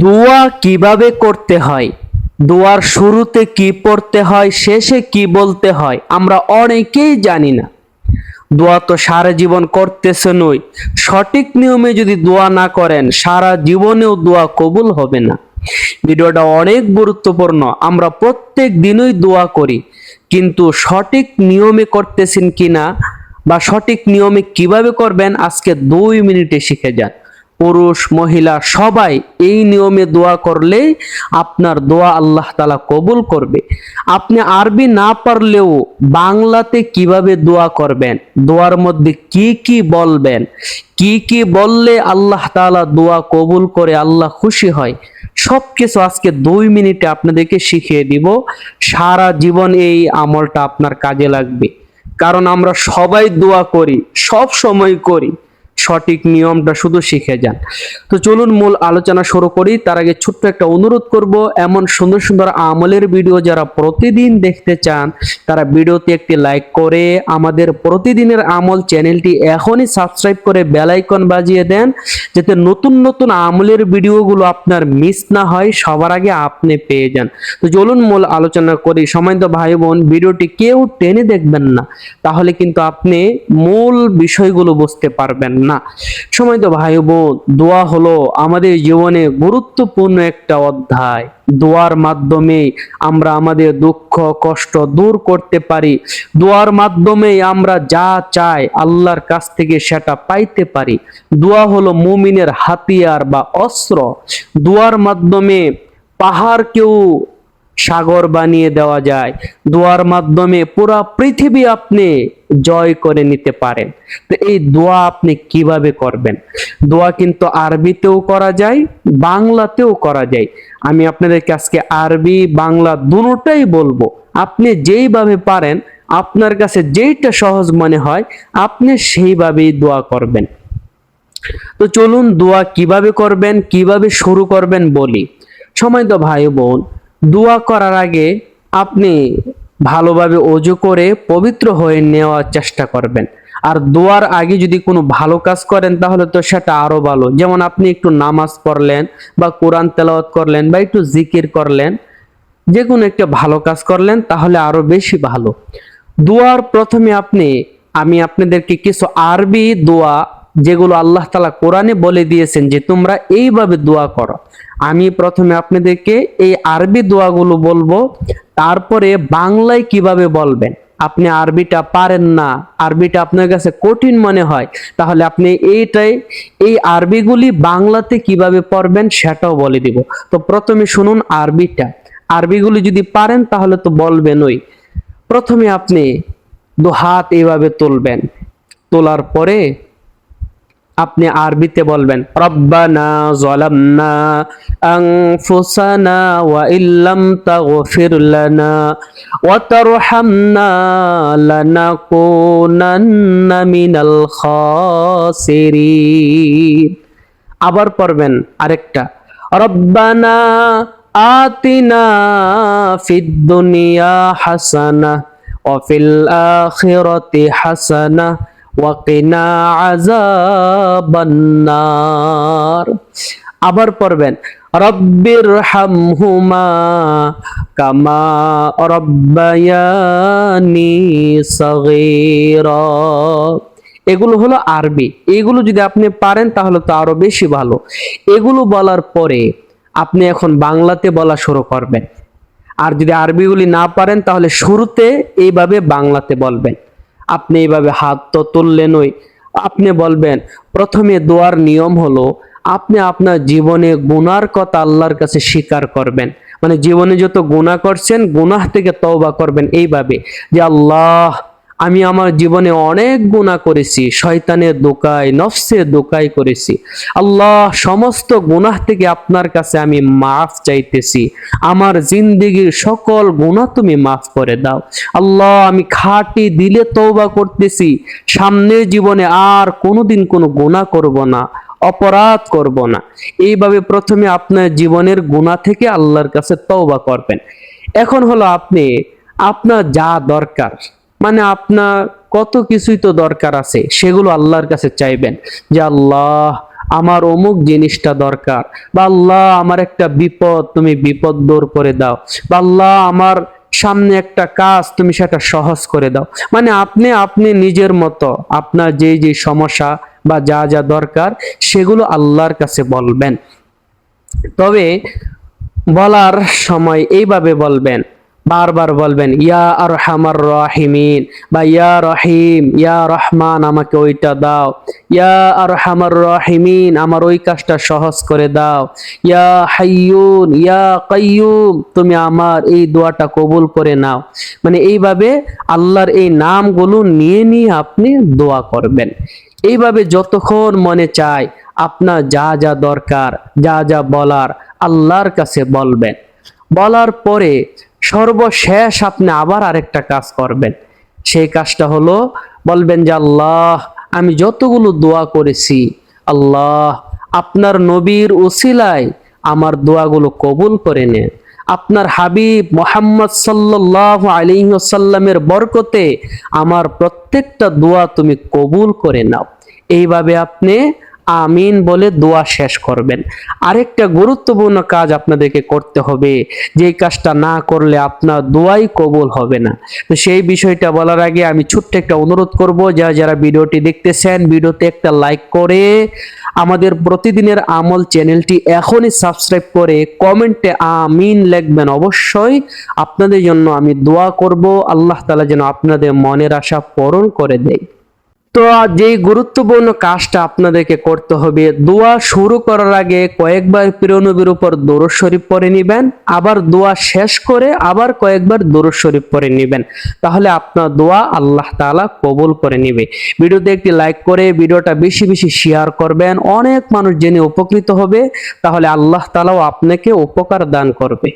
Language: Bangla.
দোয়া কিভাবে করতে হয়, দোয়ার শুরুতে কি পড়তে হয়, শেষে কি বলতে হয়, আমরা অনেকেই জানি না। দোয়া তো সারা জীবন করতেছেনই, সঠিক নিয়মে যদি দোয়া না করেন সারা জীবনেও দোয়া কবুল হবে না। ভিডিওটা অনেক গুরুত্বপূর্ণ। আমরা প্রত্যেক দিনই দোয়া করি, কিন্তু সঠিক নিয়মে করতেছেন কিনা বা সঠিক নিয়মে কিভাবে করবেন আজকে 2 মিনিটে শিখে যান। পুরুষ মহিলা সবাই এই নিয়মে দোয়া করলেই আপনার দোয়া আল্লাহ তাআলা কবুল করবে। আপনি আরবি না পারলেও বাংলাতে কিভাবে দোয়া করবেন, দোয়ার মধ্যে কি কি বলবেন, কি কি বললে আল্লাহ তাআলা দোয়া কবুল করে, আল্লাহ খুশি হয়, সবকিছু আজকে 2 মিনিটে আপনাদেরকে শিখিয়ে দিব। সারা জীবন এই আমলটা আপনার কাজে লাগবে, কারণ আমরা সবাই দোয়া করি, সব সময় করি, সঠিক নিয়মটা শুধু শিখে যান। তো চলুন মূল আলোচনা শুরু করি। তার আগে ছোট্ট একটা অনুরোধ করব, এমন সুন্দর সুন্দর আমলের ভিডিও যারা প্রতিদিন দেখতে চান তারা ভিডিওতে একটি লাইক করে আমাদের প্রতিদিনের আমল চ্যানেলটি এখনই সাবস্ক্রাইব করে বেল আইকন বাজিয়ে দেন, যাতে নতুন নতুন আমলের ভিডিওগুলো আপনার মিস না হয়, সবার আগে আপনি পেয়ে যান। তো চলুন মূল আলোচনা করি। সম্মানিত ভাই বোন, ভিডিওটি কেউ টেনে দেখবেন না, তাহলে কিন্তু আপনি মূল বিষয়গুলো বুঝতে পারবেন না। সম্মানিত ভাই বোন, দোয়া হলো আমাদের জীবনে গুরুত্বপূর্ণ একটা অধ্যায়। দোয়ার মাধ্যমে আমরা আমাদের দুঃখ কষ্ট দূর করতে পারি। দোয়ার মাধ্যমে আমরা যা চাই আল্লাহর কাছ থেকে সেটা পাইতে পারি। দোয়া হলো মুমিনের হাতিয়ার বা অস্ত্র। দোয়ার মাধ্যমে পাহাড়কেও সাগর বানিয়ে দেওয়া যায়। দোয়ার মাধ্যমে পুরা পৃথিবী আপনি জয় করে নিতে পারেন। তো এই দোয়া আপনি কিভাবে করবেন? দোয়া কিন্তু আরবিতেও করা যায়, বাংলাতেও করা যায়। আমি আপনাদেরকে আজকে আরবি বাংলা দুটোটাই বলবো। আপনি যেইভাবে পারেন, আপনার কাছে যেইটা সহজ মনে হয় আপনি সেইভাবেই দোয়া করবেন। তো চলুন দোয়া কিভাবে করবেন, কিভাবে শুরু করবেন বলি। সম্মানিত ভাই বোন, দোয়া করার আগে আপনি ভালোভাবে ওযু করে পবিত্র হয়ে নেওয়ার চেষ্টা করবেন। আর দোয়ার আগে যদি কোনো ভালো কাজ করেন তাহলে তো সেটা আরো ভালো। যেমন আপনি একটু নামাজ পড়লেন বা কোরআন তেলাওয়াত করলেন বা একটু জিকির করলেন, যে কোনো একটা ভালো কাজ করলেন, তাহলে আরো বেশি ভালো। দোয়ার প্রথমে আমি আপনাদেরকে কিছু আরবি দোয়া, যেগুলো আল্লাহ তাআলা কোরআনে বলে দিয়েছেন যে তোমরা এইভাবে দোয়া করো, আমি প্রথমে আপনাদেরকে এই আরবি দোয়াগুলো বলবো। তারপরে বাংলায় কিভাবে বলবেন। আপনি আরবিটা পারেন না, আরবিটা আপনার কাছে কঠিন মনে হয়, তাহলে আপনি এই আরবিগুলি বাংলাতে কিভাবে পড়বেন সেটাও বলে দিব। তো প্রথমে শুনুন আরবিটা। আরবিগুলি যদি পারেন তাহলে তো বলবেনই। প্রথমে আপনি দুহাত এইভাবে তুলবেন, তোলার পরে আপনি আরবিতে বলবেন রব্বানা যালামনা আনফুসানা ওয়া ইল্লাম তাগফির লানা ওয়া তারহামনা লানাকুনান্না মিনাল খাসিরিন। আবার পড়বেন আরেকটা, রব্বানা আতিনা ফিদ দুনিয়া হাসানা ওয়া ফিল আখিরাতি হাসানা ওয়াকিনা আযাবান্নার। আবার পড়বেন রব্বির হামহুমা কামা রব্বায়ানি সগীরা। এগুলো হলো আরবি। এগুলো যদি আপনি পারেন তাহলে তো আরো বেশি ভালো। এগুলো বলার পরে আপনি এখন বাংলাতে বলা শুরু করবেন। আর যদি আরবিগুলি না পারেন তাহলে শুরুতে এইভাবে বাংলাতে বলবেন। আপনি এইভাবে হাত তো তুললেনই, আপনি বলবেন। প্রথমে দোয়ার নিয়ম হলো আপনি আপনার জীবনে গুনার কথা আল্লাহর কাছে স্বীকার করবেন। মানে জীবনে যত গুনাহ করছেন গুনাহ থেকে তওবা করবেন এইভাবে যে আল্লাহ, আমি আমার জীবনে অনেক গুনাহ করেছি, শয়তানের ধোঁকায় নফসের ধোঁকায় করেছি। আল্লাহ, সমস্ত গুনাহ থেকে আপনার কাছে আমি মাফ চাইতেছি। আমার জিন্দেগীর সকল গুনাহ তুমি মাফ করে দাও। আল্লাহ, আমি খাঁটি দিলে তওবা করতেছি, সামনের জীবনে আর কোনোদিন কোনো গুনাহ করব না, অপরাধ করব না। এইভাবে প্রথমে আপনার জীবনের গুনাহ থেকে আল্লাহর কাছে তওবা করবেন। এখন হলো আপনি আপনার যা দরকার, মানে আপনার কত কিছুই তো দরকার আছে, সেগুলো আল্লাহর কাছে চাইবেন যে আল্লাহ, আমার অমুক জিনিসটা দরকার, বা আল্লাহ আমার একটা বিপদ, তুমি বিপদ দূর করে দাও, বা আল্লাহ আমার সামনে একটা কাজ, তুমি সেটা সহজ করে দাও। মানে আপনি আপনি নিজের মতো আপনার যে যে সমস্যা বা যা যা দরকার সেগুলো আল্লাহর কাছে বলবেন। তবে বলার সময় এইভাবে বলবেন, বারবার বলবেন ইয়া আরহামার রাহিমিন, বা ইয়া রহিম, ইয়া রহমান আমাকে ওইটা দাও, ইয়া আরহামার রাহিমিন আমার ওই কাজটা সহজ করে দাও, ইয়া হাইয়ুন ইয়া কাইয়ুম তুমি আমার এই দোয়াটা কবুল করে নাও। মানে এইভাবে আল্লাহর এই নামগুলো নিয়ে নিয়ে আপনি দোয়া করবেন। এইভাবে যতক্ষণ মনে চায় আপনার যা যা দরকার, যা যা বলার আল্লাহর কাছে বলবেন। বলার পরে সর্বশেষ আপনি আবার আরেকটা কাজ করবেন। সেই কাজটা হলো বলবেন যে আল্লাহ আমি যতগুলো দোয়া করেছি, আল্লাহ আপনার নবীর উসিলায় আমার দোয়াগুলো কবুল করে নেন। আপনার হাবিব মোহাম্মদ সাল্লাল্লাহু আলাইহি ওয়াসাল্লামের বরকতে আমার প্রত্যেকটা দোয়া তুমি কবুল করে নাও। এইভাবে আপনি আমিন বলে দোয়া শেষ করবেন। আরেকটা গুরুত্বপূর্ণ কাজ আপনাদেরকে করতে হবে, যে কাজটা না করলে আপনার দোয়াই কবুল হবে না। তো সেই বিষয়টা বলার আগে আমি ছোট্ট একটা অনুরোধ করব, যারা ভিডিওটি দেখতেছেন ভিডিওতে একটা লাইক করে আমাদের প্রতিদিনের আমল চ্যানেলটি এখনই সাবস্ক্রাইব করে কমেন্টে আমিন লিখবেন। অবশ্যই আপনাদের জন্য আমি দোয়া করব, আল্লাহ তাআলা যেন আপনাদের মনের আশা পূরণ করে দেয়। তো যে গুরুত্বপূর্ণ কাজটা আপনাদেরকে করতে হবে, দোয়া শুরু করার আগে কয়েকবার প্রিয় নবীর উপর দরুদ শরীফ পড়ে নেবেন, আবার দোয়া শেষ করে আবার কয়েকবার দরুদ শরীফ পড়ে নেবেন। তাহলে আপনার দোয়া আল্লাহ তাআলা কবুল করে নেবে। ভিডিওতে একটি লাইক করে ভিডিওটা বেশি বেশি শেয়ার করবেন, অনেক মানুষ জেনে উপকৃত হবে, তাহলে আল্লাহ তাআলাও আপনাকে উপকার দান করবে।